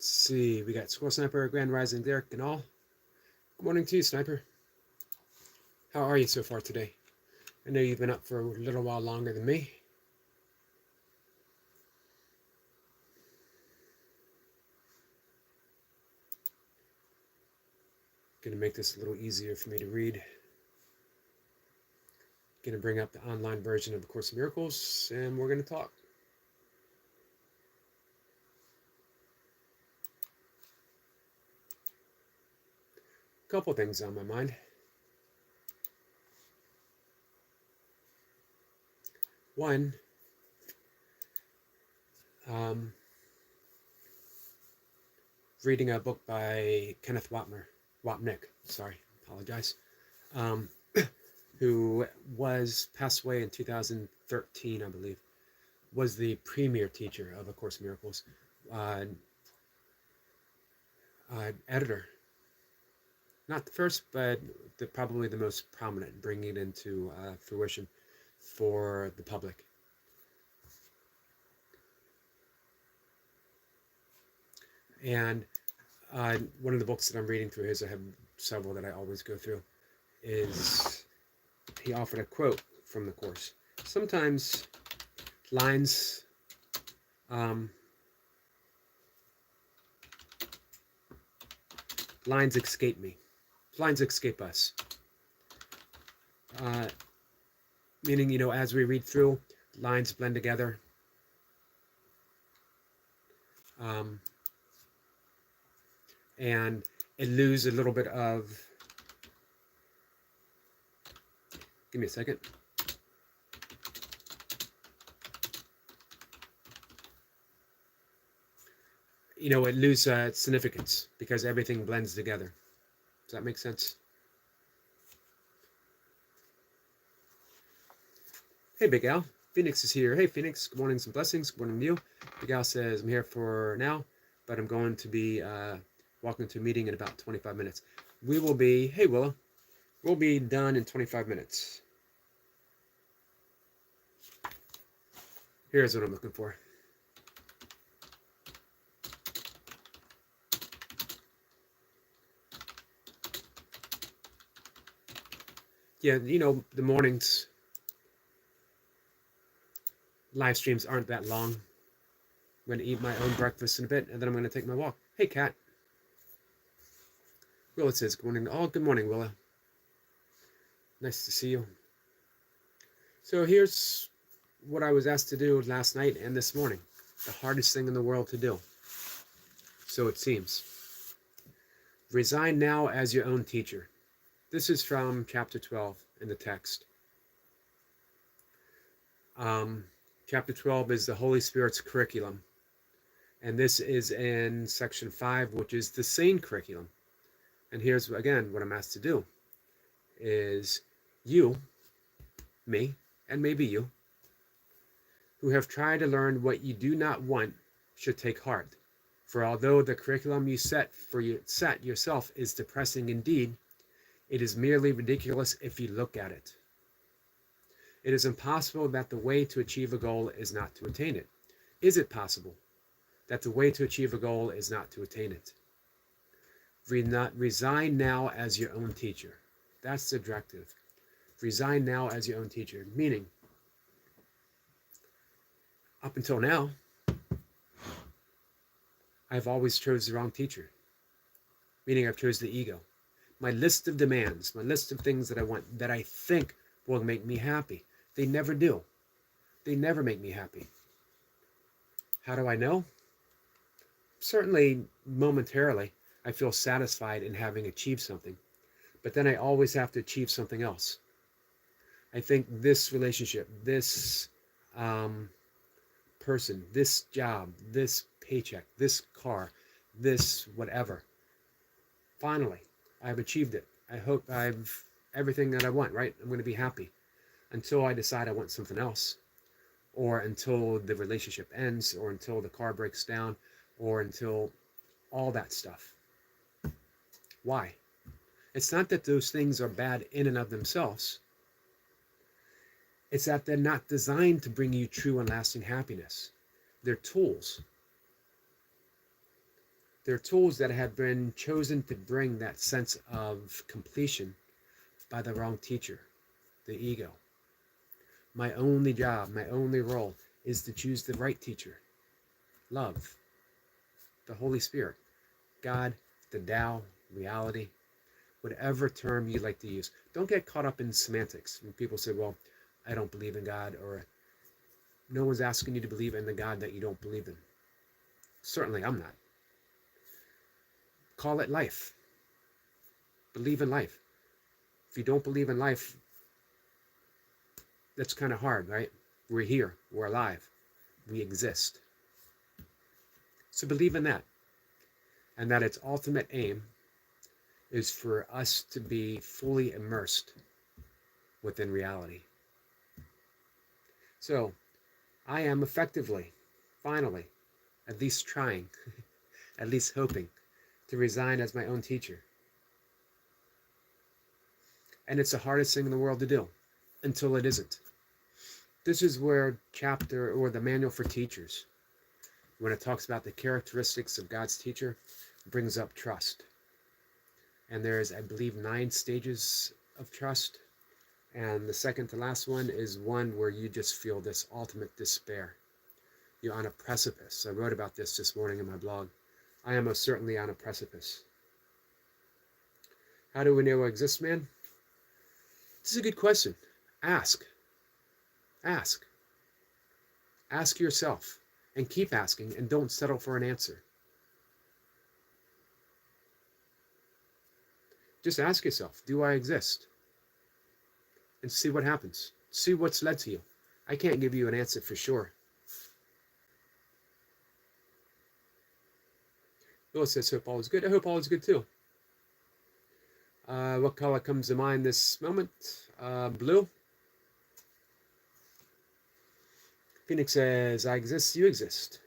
Let's see, we got Squirrel Sniper, Grand Rising, Derek, and all. Good morning to you, Sniper. How are you so far today? I know you've been up for a little while longer than me. Gonna make this a little easier for me to read. Gonna bring up the online version of A Course in Miracles, and we're gonna talk. Couple things on my mind. One, reading a book by Kenneth Wapnick, apologize, who passed away in 2013, I believe, was the premier teacher of A Course in Miracles, editor. Not the first, but probably the most prominent, bringing it into fruition for the public. And one of the books that I'm reading through his, I have several that I always go through, is he offered a quote from the Course. Sometimes lines escape me. Lines escape us. Meaning, as we read through, lines blend together. And it loses a little bit of... Give me a second. It loses significance because everything blends together. Does that make sense? Hey, Big Al. Phoenix is here. Hey, Phoenix. Good morning, some blessings. Good morning to you. Big Al says, I'm here for now, but I'm going to be walking to a meeting in about 25 minutes. We will be, hey, Willa, we'll be done in 25 minutes. Here's what I'm looking for. Yeah, the mornings live streams aren't that long. I'm going to eat my own breakfast in a bit, and then I'm going to take my walk. Hey, Kat. Willa says, good morning. Oh, good morning, Willa. Nice to see you. So here's what I was asked to do last night and this morning. The hardest thing in the world to do. So it seems. Resign now as your own teacher. This is from chapter 12 in the text. Chapter 12 is the Holy Spirit's curriculum. And this is in section 5, which is the sane curriculum. And here's, again, what I'm asked to do. Is you, me, and maybe you, who have tried to learn what you do not want, should take heart. For although the curriculum you set yourself is depressing indeed, it is merely ridiculous if you look at it. It is impossible that the way to achieve a goal is not to attain it. Is it possible that the way to achieve a goal is not to attain it? Resign now as your own teacher. That's the directive. Resign now as your own teacher. Meaning, up until now, I've always chose the wrong teacher. Meaning I've chose the ego. My list of demands, my list of things that I want, that I think will make me happy. They never do. They never make me happy. How do I know? Certainly, momentarily, I feel satisfied in having achieved something. But then I always have to achieve something else. I think this relationship, this person, this job, this paycheck, this car, this whatever. Finally, I've achieved it. I hope I've everything that I want, right? I'm going to be happy until I decide I want something else, or until the relationship ends, or until the car breaks down, or until all that stuff. Why? It's not that those things are bad in and of themselves. It's that they're not designed to bring you true and lasting happiness. They're tools. They're tools that have been chosen to bring that sense of completion by the wrong teacher, the ego. My only job, my only role is to choose the right teacher. Love, the Holy Spirit, God, the Tao, reality, whatever term you like to use. Don't get caught up in semantics. When people say, well, I don't believe in God, or no one's asking you to believe in the God that you don't believe in. Certainly I'm not. Call it life. Believe in life. If you don't believe in life, that's kind of hard, right? We're here. We're alive. We exist. So believe in that. And that its ultimate aim is for us to be fully immersed within reality. So I am effectively, finally, at least trying, at least hoping, to resign as my own teacher. And it's the hardest thing in the world to do, until it isn't. This is where chapter, or the manual for teachers, when it talks about the characteristics of God's teacher, brings up trust. And there's, I believe, 9 stages of trust. And the second to last one is one where you just feel this ultimate despair. You're on a precipice. I wrote about this morning in my blog. I am most certainly on a precipice. How do we know what exists, man? This is a good question. Ask. Ask. Ask yourself. And keep asking, and don't settle for an answer. Just ask yourself, do I exist? And see what happens. See what's led to you. I can't give you an answer for sure. Bill says, hope all is good. I hope all is good too. What color comes to mind this moment? Blue. Phoenix says, I exist, you exist.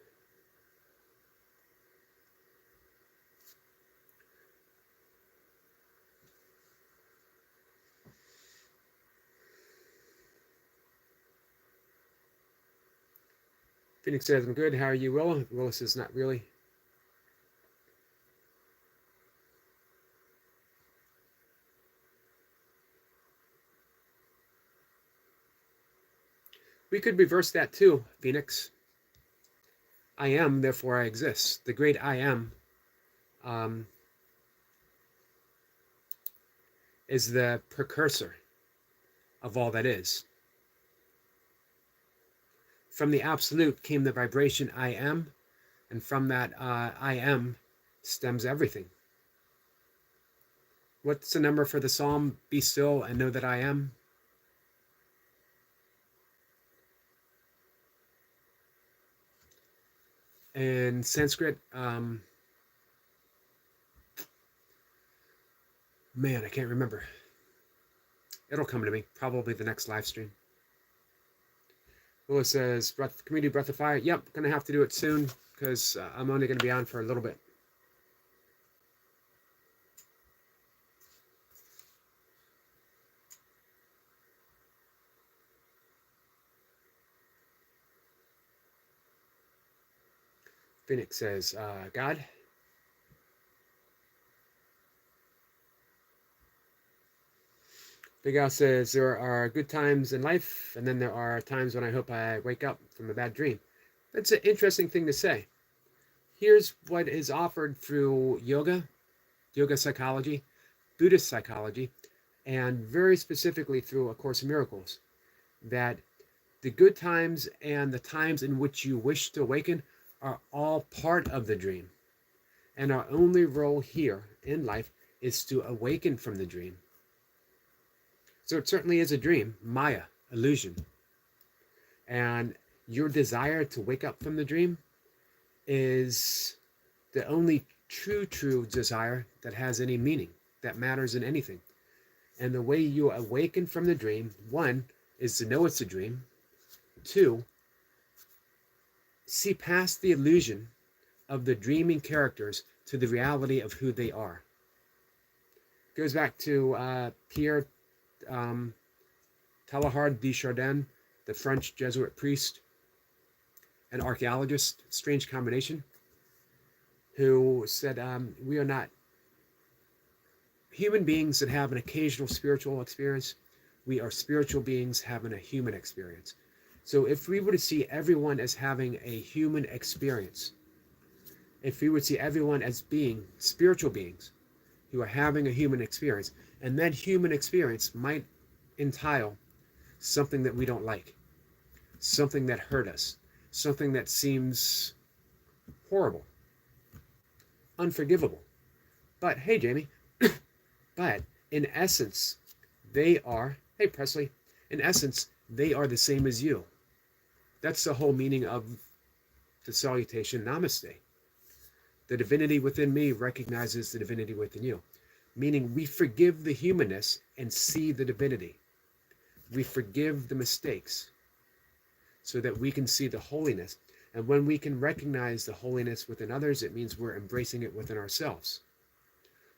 Phoenix says, I'm good. How are you, Willa? Willa says, not really. We could reverse that too, Phoenix. I am, therefore I exist. The great I am is the precursor of all that is. From the absolute came the vibration I am, and from that I am stems everything. What's the number for the psalm? Be still and know that I am. In Sanskrit, man, I can't remember. It'll come to me, probably the next live stream. Willis says, can we do Breath of Fire? Yep, gonna have to do it soon, because I'm only gonna be on for a little bit. Phoenix says, God. Big Al says, there are good times in life, and then there are times when I hope I wake up from a bad dream. That's an interesting thing to say. Here's what is offered through yoga psychology, Buddhist psychology, and very specifically through A Course in Miracles, that the good times and the times in which you wish to awaken are all part of the dream. And our only role here in life is to awaken from the dream. So it certainly is a dream, Maya, illusion. And your desire to wake up from the dream is the only true desire that has any meaning, that matters in anything. And the way you awaken from the dream, 1, is to know it's a dream. 2, see past the illusion of the dreaming characters to the reality of who they are. Goes back to Pierre Teilhard de Chardin, the French Jesuit priest and archaeologist. Strange combination. who said, we are not human beings that have an occasional spiritual experience. We are spiritual beings having a human experience. So if we were to see everyone as having a human experience, if we would see everyone as being spiritual beings who are having a human experience, and that human experience might entail something that we don't like, something that hurt us, something that seems horrible, unforgivable. But hey, Jamie, but in essence, they are, hey, Presley, in essence, they are the same as you. That's the whole meaning of the salutation, Namaste. The divinity within me recognizes the divinity within you, meaning we forgive the humanness and see the divinity. We forgive the mistakes so that we can see the holiness. And when we can recognize the holiness within others, it means we're embracing it within ourselves.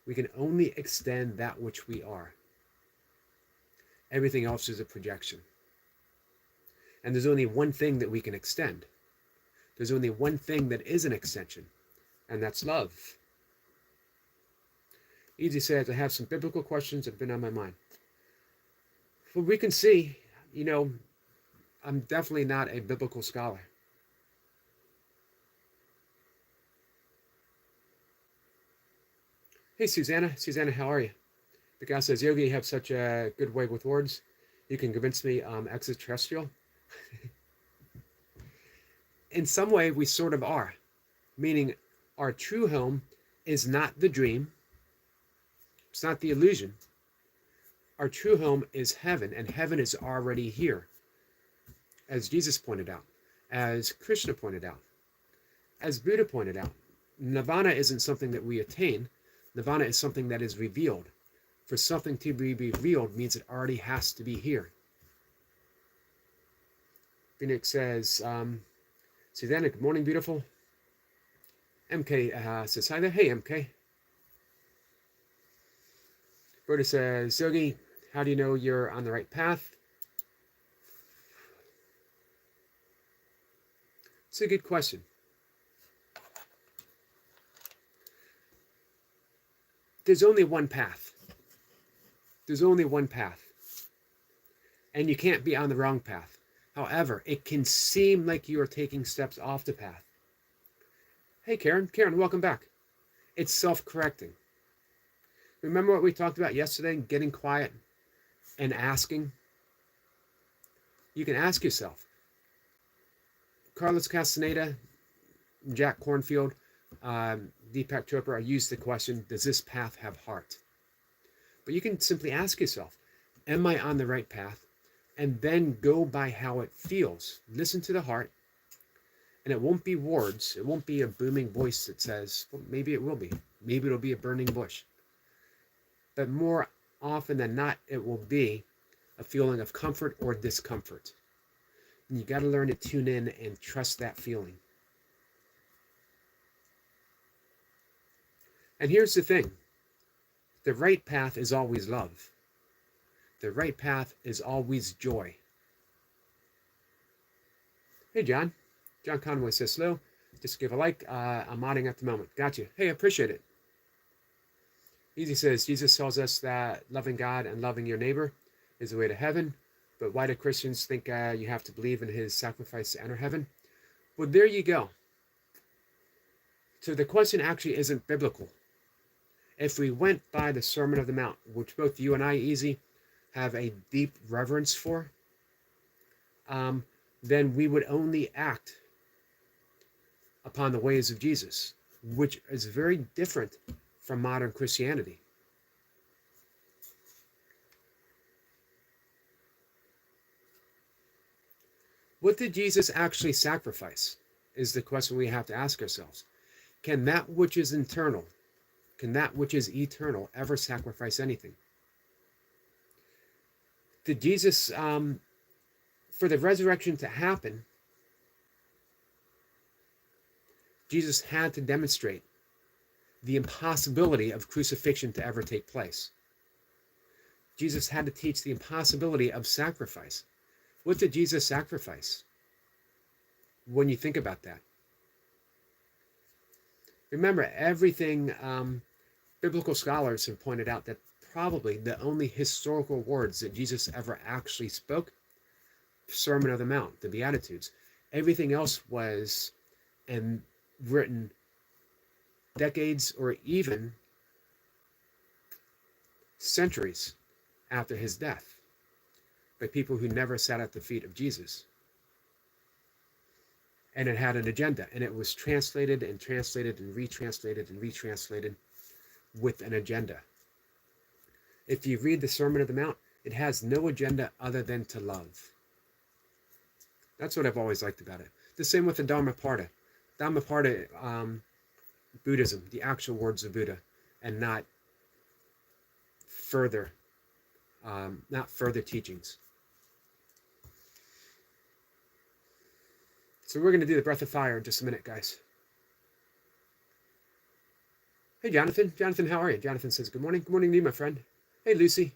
We can only extend that which we are. Everything else is a projection. And there's only one thing that we can extend. There's only one thing that is an extension, and that's love. Easy says, I have some biblical questions that have been on my mind. Well, we can see, I'm definitely not a biblical scholar. Hey, Susanna. Susanna, how are you? The guy says, Yogi, you have such a good way with words. You can convince me I'm extraterrestrial. In some way, we sort of are. Meaning, our true home is not the dream. It's not the illusion. Our true home is heaven, and heaven is already here. As Jesus pointed out, as Krishna pointed out, as Buddha pointed out, Nirvana isn't something that we attain. Nirvana is something that is revealed. For something to be revealed means it already has to be here. Phoenix says, Susanna, good morning, beautiful. MK says, hi there. Hey, MK. Berta says, Yogi, how do you know you're on the right path? It's a good question. There's only one path. There's only one path. And you can't be on the wrong path. However, it can seem like you are taking steps off the path. Hey, Karen. Karen, welcome back. It's self-correcting. Remember what we talked about yesterday? Getting quiet and asking. You can ask yourself. Carlos Castaneda, Jack Cornfield, Deepak Chopra used the question, does this path have heart? But you can simply ask yourself, am I on the right path? And then go by how it feels. Listen to the heart. And it won't be words. It won't be a booming voice that says, well, maybe it will be. Maybe it'll be a burning bush. But more often than not, it will be a feeling of comfort or discomfort. And you got to learn to tune in and trust that feeling. And here's the thing. The right path is always love. The right path is always joy. Hey, John. John Conway says, hello. Just give a like. I'm modding at the moment. Got you. Hey, I appreciate it. Easy says, Jesus tells us that loving God and loving your neighbor is the way to heaven. But why do Christians think you have to believe in his sacrifice to enter heaven? Well, there you go. So the question actually isn't biblical. If we went by the Sermon on the Mount, which both you and I, Easy, have a deep reverence for, then we would only act upon the ways of Jesus, which is very different from modern Christianity. What did Jesus actually sacrifice is the question we have to ask ourselves. Can that which is internal, can that which is eternal ever sacrifice anything? Did Jesus, for the resurrection to happen, Jesus had to demonstrate the impossibility of crucifixion to ever take place. Jesus had to teach the impossibility of sacrifice. What did Jesus sacrifice? When you think about that. Remember, everything, biblical scholars have pointed out that probably the only historical words that Jesus ever actually spoke, Sermon on the Mount, the Beatitudes. Everything else was and written decades or even centuries after his death by people who never sat at the feet of Jesus. And it had an agenda, and it was translated and translated and retranslated and retranslated with an agenda. If you read the Sermon on the Mount, it has no agenda other than to love. That's what I've always liked about it. The same with the Dhammapada. Dhammapada, Buddhism, the actual words of Buddha, and not further teachings. So we're going to do the breath of fire in just a minute, guys. Hey, Jonathan. Jonathan, how are you? Jonathan says, good morning. Good morning to you, my friend. Hey, Lucy.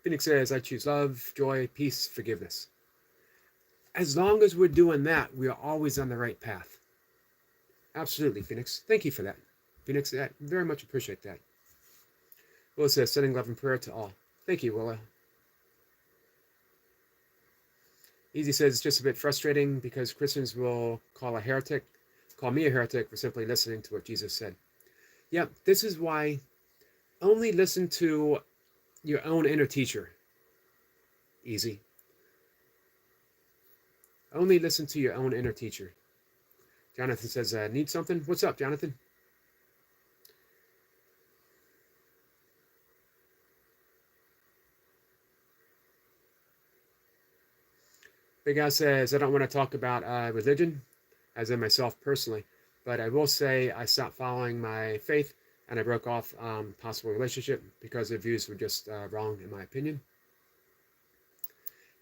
Phoenix says, I choose love, joy, peace, forgiveness. As long as we're doing that, we are always on the right path. Absolutely, Phoenix. Thank you for that. Phoenix, I very much appreciate that. Willa says, sending love and prayer to all. Thank you, Willa. Easy says, it's just a bit frustrating because Christians will call me a heretic for simply listening to what Jesus said. Yeah, this is why only listen to your own inner teacher. Easy. Only listen to your own inner teacher. Jonathan says, need something? What's up, Jonathan? Big Guy says, I don't want to talk about religion, as in myself personally, but I will say I stopped following my faith and I broke off possible relationship because their views were just wrong, in my opinion.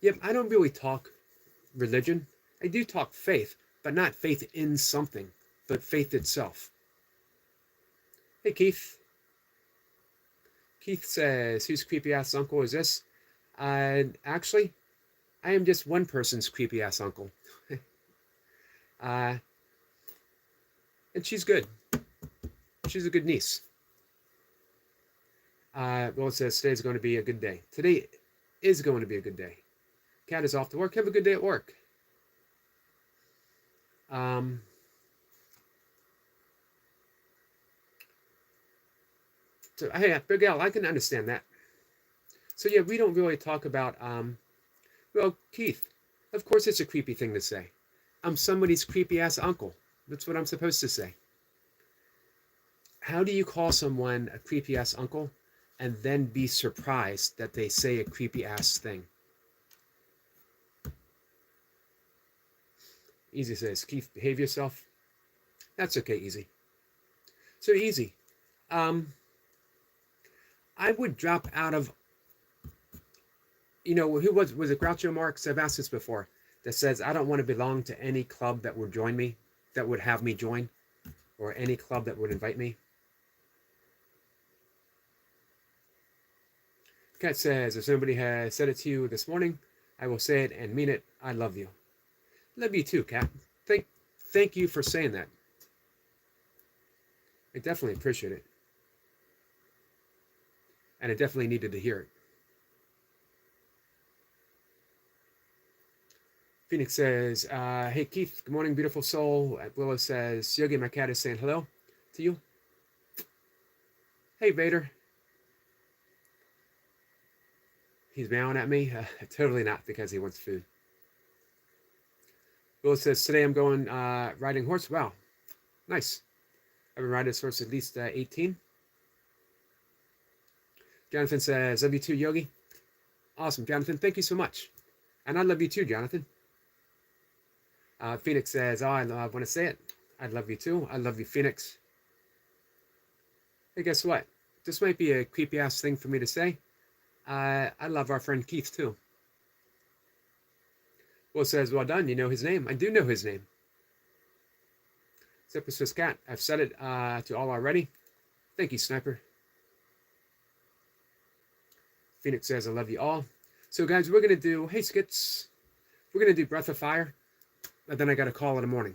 Yep, I don't really talk religion. I do talk faith, but not faith in something, but faith itself. Hey, Keith. Keith says, whose creepy-ass uncle is this? Actually, I am just one person's creepy-ass uncle. And she's good. She's a good niece. Well, it says today's going to be a good day. Today is going to be a good day. Cat is off to work. Have a good day at work. So, hey, Big Al, I can understand that. So, yeah, we don't really talk about, well, Keith, of course it's a creepy thing to say. I'm somebody's creepy-ass uncle. That's what I'm supposed to say. How do you call someone a creepy-ass uncle and then be surprised that they say a creepy-ass thing? Easy says, Keith, behave yourself. That's okay, Easy. So, Easy, I would drop out of, who was it Groucho Marx? I've asked this before, that says, I don't want to belong to any club that would join me, that would have me join, or any club that would invite me. Cat says, if somebody has said it to you this morning, I will say it and mean it. I love you. Love you too, Cat. Thank you for saying that. I definitely appreciate it. And I definitely needed to hear it. Phoenix says, hey, Keith, good morning, beautiful soul. Willow says, Yogi, my cat is saying hello to you. Hey, Vader. He's meowing at me? Totally not, because he wants food. Willow says, today I'm going riding horse. Wow, nice. I've been riding this horse at least 18. Jonathan says, love you too, Yogi. Awesome, Jonathan. Thank you so much. And I love you too, Jonathan. Phoenix says, oh, I want to say it. I love you too. I love you, Phoenix. Hey, guess what? This might be a creepy-ass thing for me to say. I love our friend Keith too. Will says, well done. You know his name. I do know his name. Zipper says, Cat, I've said it to all already. Thank you, Sniper. Phoenix says, I love you all. So, guys, we're going to do, hey, Skits, we're going to do Breath of Fire, but then I got a call in the morning.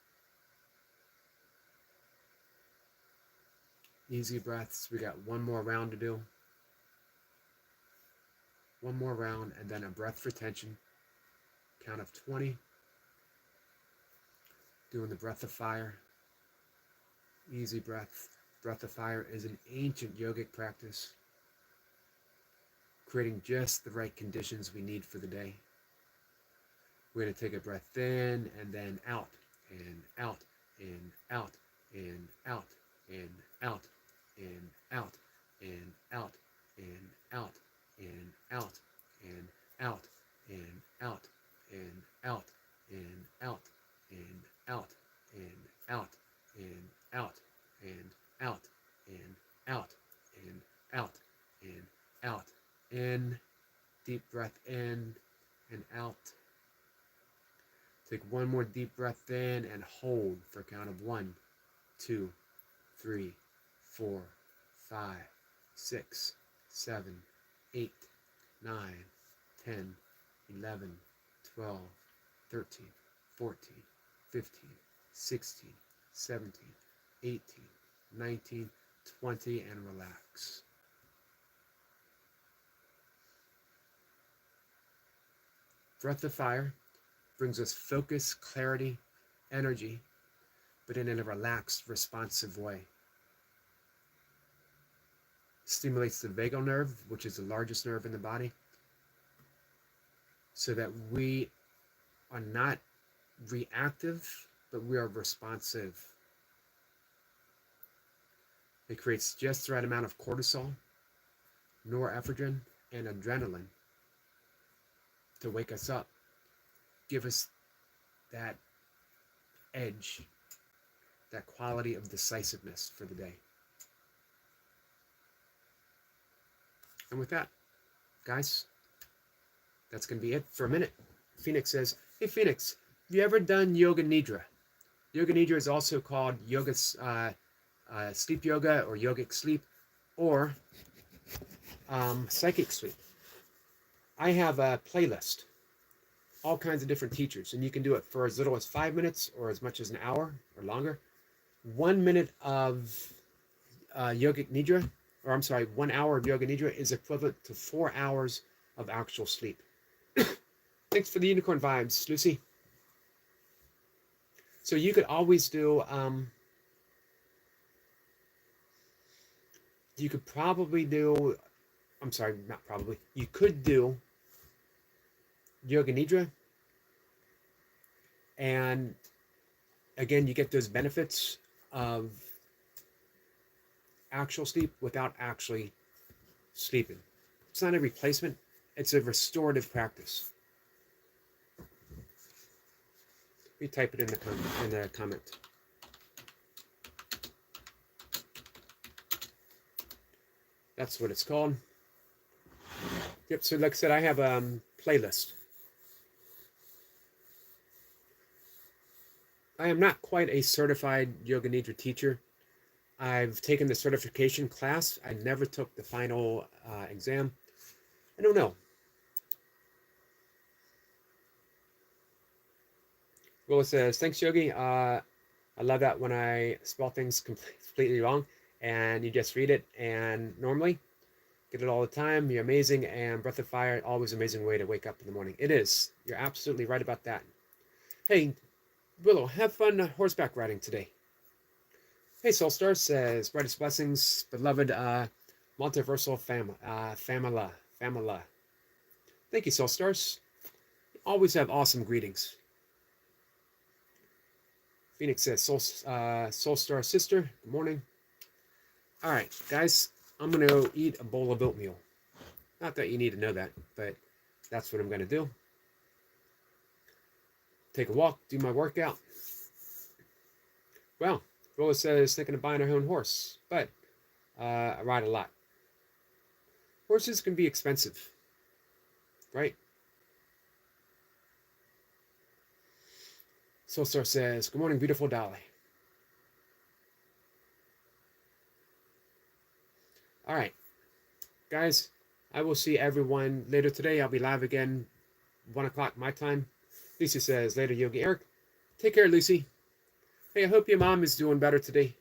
Easy breaths. We got one more round to do. One more round, and then a breath retention. Count of 20. Doing the breath of fire. Easy breath. Breath of fire is an ancient yogic practice, creating just the right conditions we need for the day. We're going to take a breath in and then out, and out, and out, and out, and out, and out, and out, and out, and out, and out, and out, and out, and out, and out, and out, and out, and out, and out, and out, and out. In, deep breath in and out. Take one more deep breath in and hold for a count of 1, 2, 3, 4, 5, 6, 7, 8, 9, 10, 11, 12, 13, 14, 15, 16, 17, 18, 19, 20, and relax. Breath of fire brings us focus, clarity, energy, but in a relaxed, responsive way. Stimulates the vagal nerve, which is the largest nerve in the body, so that we are not reactive, but we are responsive. It creates just the right amount of cortisol, norepinephrine, and adrenaline to wake us up, give us that edge, that quality of decisiveness for the day. And with that, guys, that's going to be it for a minute. Phoenix says, hey Phoenix, have you ever done Yoga Nidra? Yoga Nidra is also called yoga, sleep yoga, or yogic sleep, or psychic sleep. I have a playlist, all kinds of different teachers, and you can do it for as little as 5 minutes or as much as an hour or longer. 1 minute of yogic nidra, or I'm sorry, 1 hour of yoga nidra is equivalent to 4 hours of actual sleep. Thanks for the unicorn vibes, Lucy. So you could always do, you could probably do, I'm sorry, not probably, you could do Yoga Nidra, and again, you get those benefits of actual sleep without actually sleeping. It's not a replacement, it's a restorative practice. You type it in the comment. That's what it's called. Yep, so like I said, I have a playlist. I am not quite a certified Yoga Nidra teacher. I've taken the certification class. I never took the final exam. I don't know. Willa says, thanks, Yogi. I love that when I spell things completely wrong and you just read it. And normally, get it all the time. You're amazing. And Breath of Fire, always an amazing way to wake up in the morning. It is. You're absolutely right about that. Hey, Willow, have fun horseback riding today. Hey, Soulstar says, brightest blessings, beloved multiversal famila. Thank you, Soulstars. You always have awesome greetings. Phoenix says, Soulstar sister, good morning. All right, guys, I'm going to eat a bowl of oatmeal. Not that you need to know that, but that's what I'm going to do. Take a walk, do my workout. Well, Rolla says thinking of buying her own horse, but I ride a lot. Horses can be expensive, right? Soulstar says, good morning, beautiful Dolly. All right, guys, I will see everyone later today. I'll be live again, 1 o'clock my time. Lucy says, later, Yogi Eric. Take care, Lucy. Hey, I hope your mom is doing better today.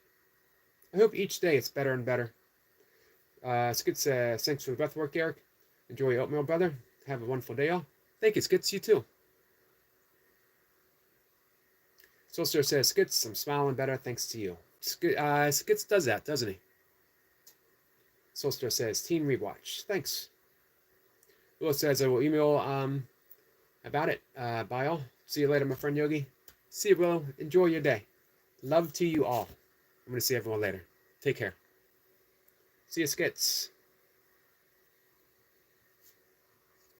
I hope each day it's better and better. Skid says, thanks for the breath work, Eric. Enjoy your oatmeal, brother. Have a wonderful day, all. Thank you, Skits. You too. Solster says, Skits, I'm smiling better thanks to you. Skits does that, doesn't he? Solster says, Team Rewatch. Thanks. Willow says, I will email about it. Bye, all. See you later, my friend Yogi. See you, Willow. Enjoy your day. Love to you all. I'm going to see everyone later. Take care. See you, Skits.